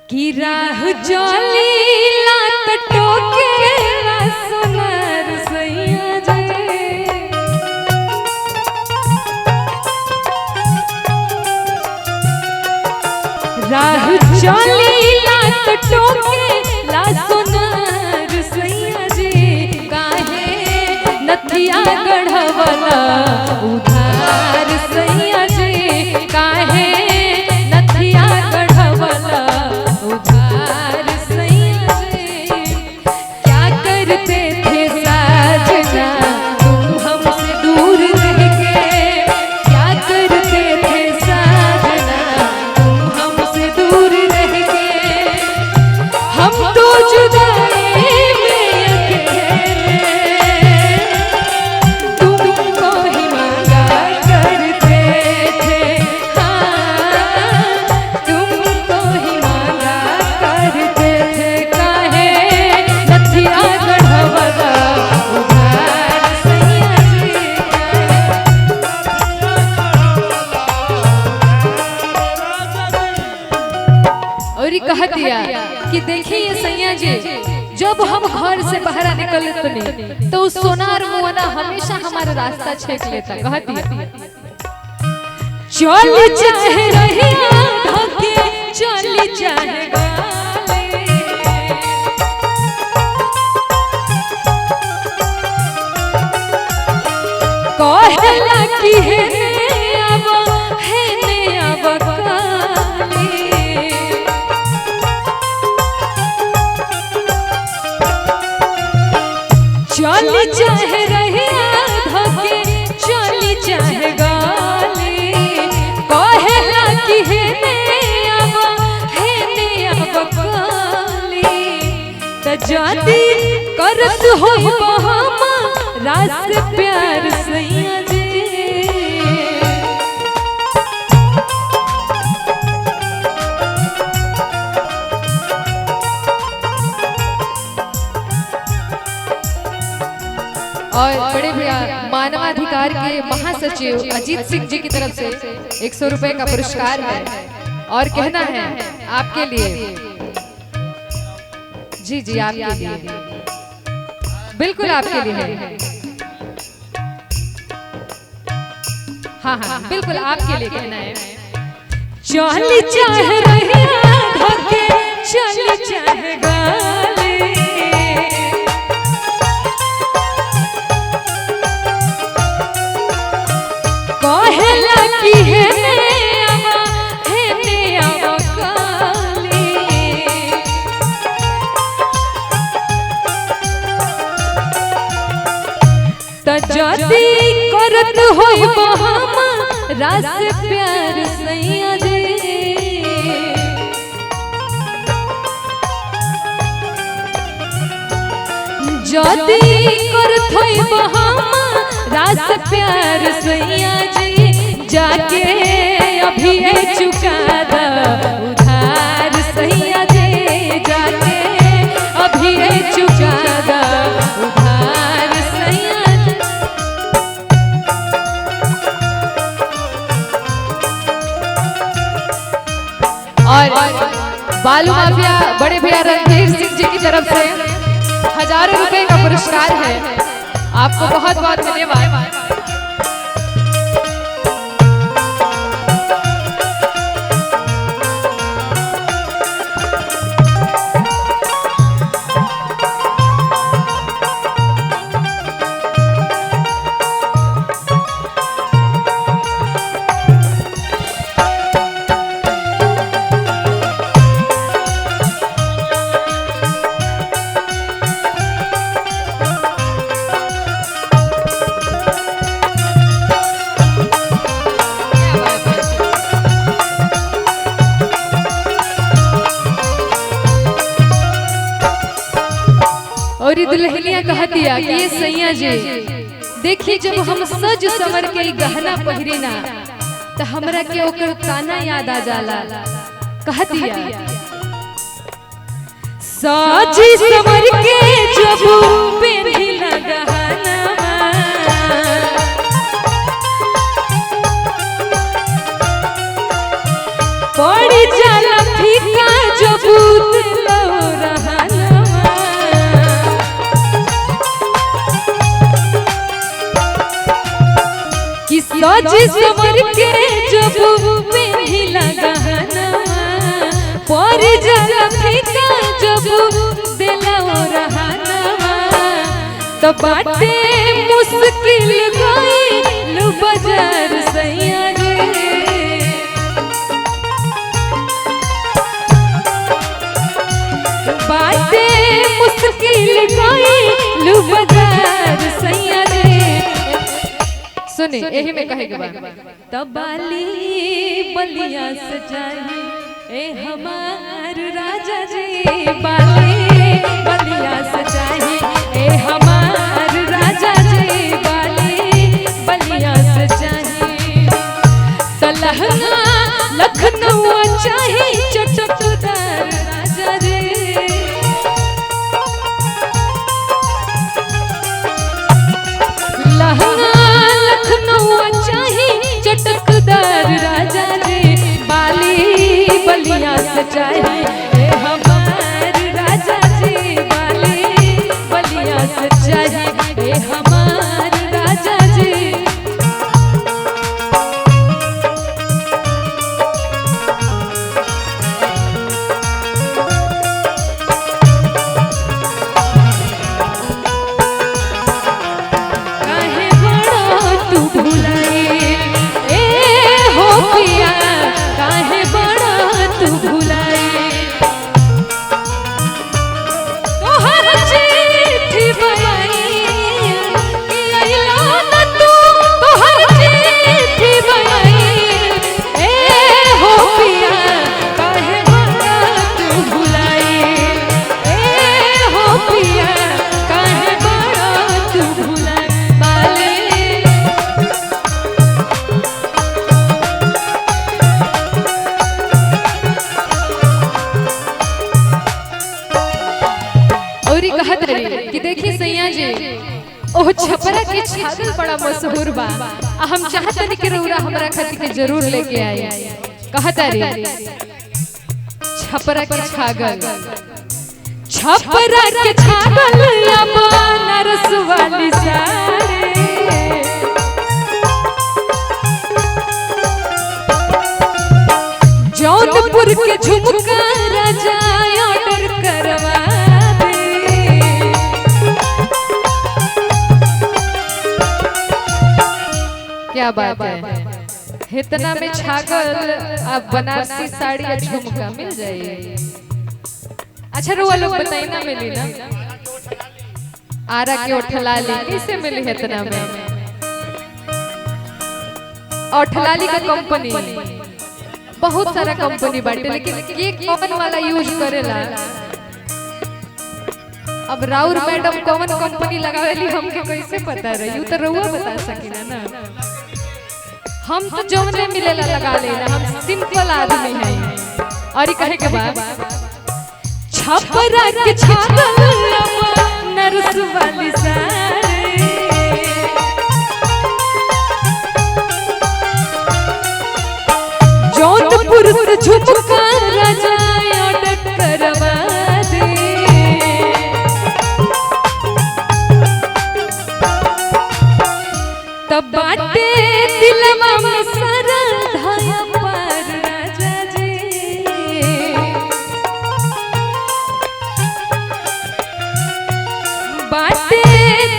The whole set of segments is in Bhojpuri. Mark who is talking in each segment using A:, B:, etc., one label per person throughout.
A: कि राह चली लात टोके ला सुनर सैया जे राह चली लात टोके ला सुनर सैया जे काहे नथिया गढ़वला उधार सैया जे काहे नथिया गढ़वला उधार सैया जे क्या करते थे साजना तुम हमसे दूर रह के क्या करते थे साजना तुम हमसे दूर रह के हम तो जुदाई में अकेले तुमको ही मांगा करते थे हाँ तुमको ही मांगा करते थे काहे नथिया गढ़वला उधार सैया जी और ये कह दिया कि देखिए ये सैया जी जब हम घर से बाहर निकलते तो उस सोनार मुआना हमेशा हमारा रास्ता छेक लेता कह दिया चल चाहे रहिया धके चल चाहे गाले कहला कि है ने अब काले चल चाहे रहिया धके चल चाहे गाले कहला कि है ने अब काले त जाती करत होई बहामा रास प्यार सैया जे और बड़े भैया मानवाधिकार के महासचिव अजीत सिंह जी की तरफ से 100 रुपए का पुरस्कार है और कहना है आपके लिए जी जी आपके लिए बिल्कुल आपके लिए है हाँ हाँ बिल्कुल आपके लिए कहना है चल चाहे रहिया धके चल चाहे गाले कहला कि है ने अब काले त जाती करत होई बहामा रास प्यार सैया जे जाती करत होई बहामा रास प्यार सैया जी जाके अभी चुका द उधार सैया जी जाके अभी चुका द उधार सैया जी और बालू माफिया बड़े भैया रणधीर सिंह जी की तरफ से 1000 रुपए का पुरस्कार है आपको बहुत बहुत धन्यवाद और ये दुल्हनिया कह दिया कि ये सैया जी देखिए जब हम सज संवर के गहना पहिरे ना तो हमरा के ओकर ताना याद आ जाला कह दिया सज संवर के जब पेन्हिला गहना पड़ी जाला फीका जब समर के जब पेहिला गहनवा पर जगह फीका जब दिला रहनवा तो बाटे मुश्किल गइल बाजार सैया रे बाटे मुश्किल गइल बाजार सैया रे सुने यही में कहे के बाद तब बाली बलिया सजाई ए हमार राजा जी बाली बलिया सजाई ए हमार राजा जी बाली बलिया सजाई तलहना लखनऊ चाही चटकदार राजा रे चटकदार राजा रे बाली बलिया सजाई ए हमार राजा जी बाली बलिया सजाई ए हमार राजा जी काहे बड़ा तू भुलाए काहे बड़ा तू भुलाए तोहर चिट्ठी बनाई लैला न तू तोहर चिट्ठी बनाई ए हो पिया काहे बड़ा तू भुलाए ए हो पिया काहे बड़ा तू भुलाए बाले कहत रही कि देखी सैया जी ओह छपरा के छागल बड़ा मशहूर बा हम चाहतनी कि रउरा हमरा खातिर के जरूर लेके आई कहत रही छपरा के छागल या बनारस वाली साड़ी जौनपुर के झुमका राजा ऑर्डर करवा क्या बात है इतना में छागल अब बनारसी साड़ी या झुमका मिल जाएगी। अच्छा रुआ लोग बताइए ना मिली ना आरा के ओठलाली कैसे मिली इतना में ओठलाली का कंपनी बहुत सारा कंपनी बाटे लेकिन ये कौन वाला यूज करेला अब राउर मैडम कौन कंपनी लगावेली हमके कैसे पता रही तो रुआ बता सकिना ना हम तो जौने मिलेला लगा लेला हम सिंपल आदमी हैं और कहे के बाद छपरा के छागल नरस वाली साड़ी जौनपुर से झुमका राजा ऑर्डर करवा दे तब बाटे दिलवा में सरधाया पर राजा जी बाटे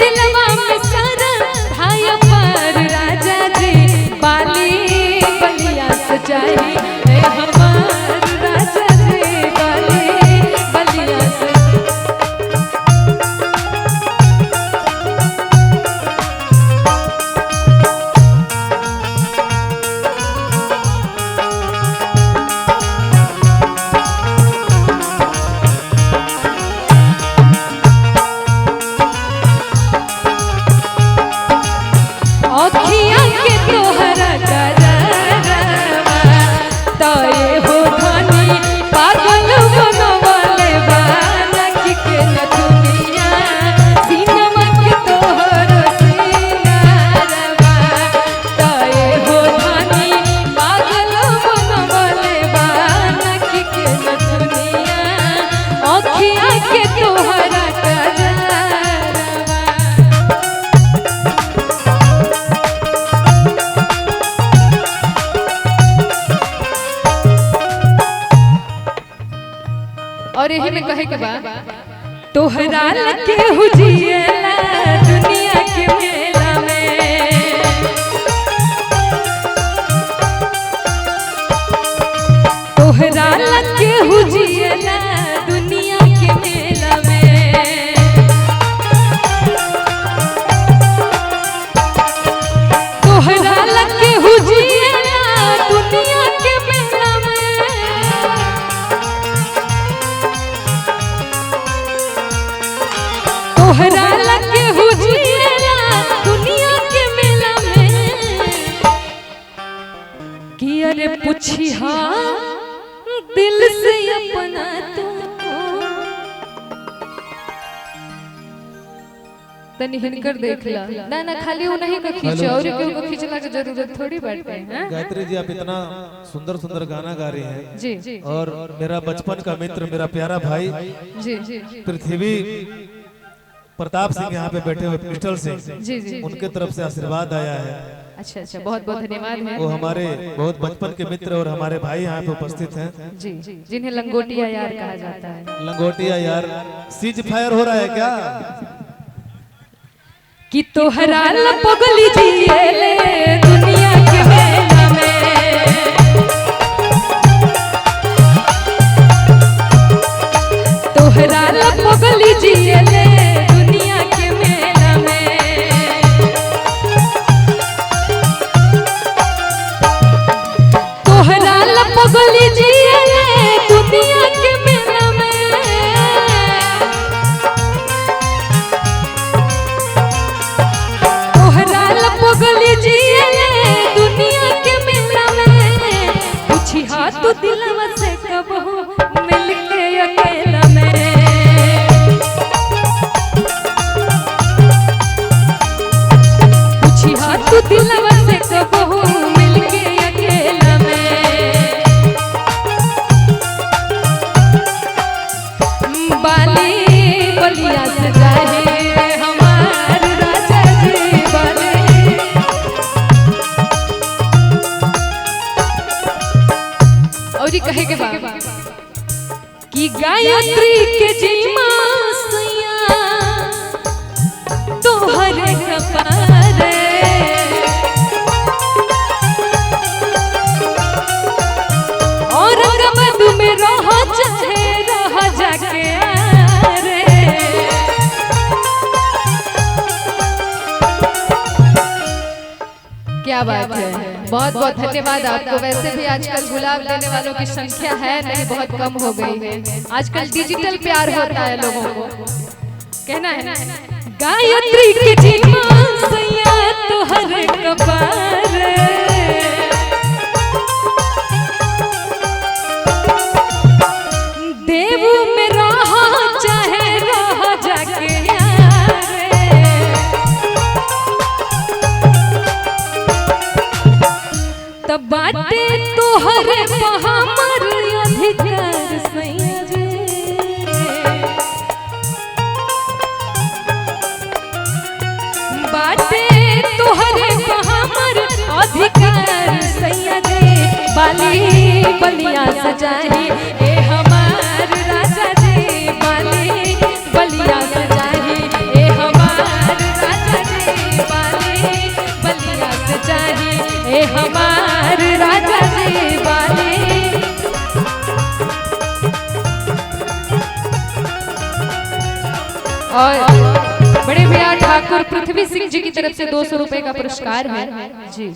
A: दिलवा में सरधाया पर राजा जी बाली बलिया सजाई ए हमार राजा जी बाली बलिया और यही में कहे के बाद तोहरा लगे हुजिएला दुनिया के मेला में, तोहरा लगे हुजिएला दुनिया के मेला में, तोहरा लगे हुजिएला दुनिया के मेला में, तोहरा लगे हुजिएला दुनिया के मेला में। कि अरे पूछी हाँ दिल से अपना तू तनी हिनकर देख ला ना ना खाली वो नहीं को खींचे और केहू को खींचला की जरूरत थोड़ी बाटे हैं।
B: गायत्री जी आप इतना सुंदर सुंदर गाना गा रही हैं
A: जी
B: और मेरा बचपन का मित्र मेरा प्यारा भाई
A: जी
B: पृथ्वी प्रताप सिंह यहाँ पे बैठे हुए पिस्टल सिंह
A: जी
B: उनके तरफ से आशीर्वाद आया है।
A: अच्छा अच्छा बहुत बहुत धन्यवाद है।
B: वो हमारे बहुत बचपन के मित्र और हमारे भाई यहाँ पे उपस्थित हैं
A: जी जिन्हें लंगोटिया यार कहा जाता है।
B: लंगोटिया यार सीज फायर हो रहा है क्या?
A: कि तोहरा लपगली जिएले दुनिया के मेला में, तोहरा लपगली जिएले दुनिया के मेला में, तोहरा लपगली जिएले दुनिया के मेला में, तोहरा लपगली जिएले दुनिया के मेला में। पूछी हाँ तू दिलवा से कबहू मिल के अकेला में, पूछी हाँ तू दिलवा से कबहू मिल के अकेला में। बाली बलिया से जाए हमार राजा जी बाली, और ये कहे के बाद कि गायत्री के जीमा सैया तोहर कपारे, औरंगाबाद में रह चाहे रह जाके आरे, क्या बात है। बहुत बहुत धन्यवाद आपको। वैसे भी आजकल गुलाब देने वालों की संख्या है नहीं बहुत कम हो गई है। आजकल डिजिटल प्यार होता है लोगों को, कहना है ना। गायत्री के जीमा सैया तोहर कपारे, देव में रह चाहे रह जाके तब बाटे तोहरे हमर अधिकार सैया जी, बाटे तोहरे हमर अधिकार सैया जी। बाली बलिया सजाही ए हमार राजा जी, बाली बलिया सजाही ए हमार राजा जी, बाली बलिया सजाही ए हमार राजा जी बाली। और बड़े भैया ठाकुर पृथ्वी सिंह जी की तरफ से 200 रुपए का पुरस्कार है जी।